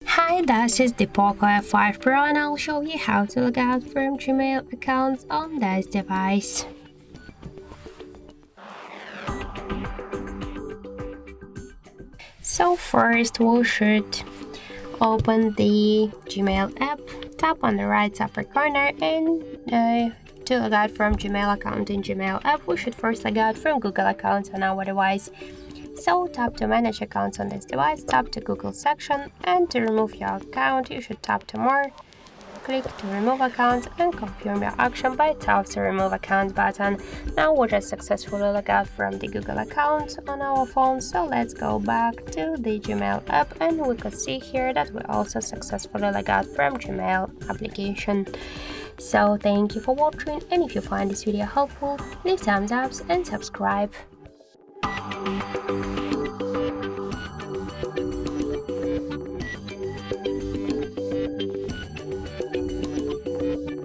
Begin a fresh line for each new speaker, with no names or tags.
Hi, this is the POCO F5 Pro and I'll show you how to log out from Gmail accounts on this device. So first we should open the Gmail app, tap on the right upper corner and to log out from Gmail account in Gmail app, we should first log out from Google accounts on our device. So tap to manage accounts on this device, tap to Google section, and to remove your account you should tap to more, click to remove account and confirm your action by tap to remove account button. Now we just successfully log out from the Google account on our phone, so let's go back to the Gmail app and we could see here that we also successfully log out from Gmail application. So thank you for watching, and if you find this video helpful, leave thumbs up and subscribe.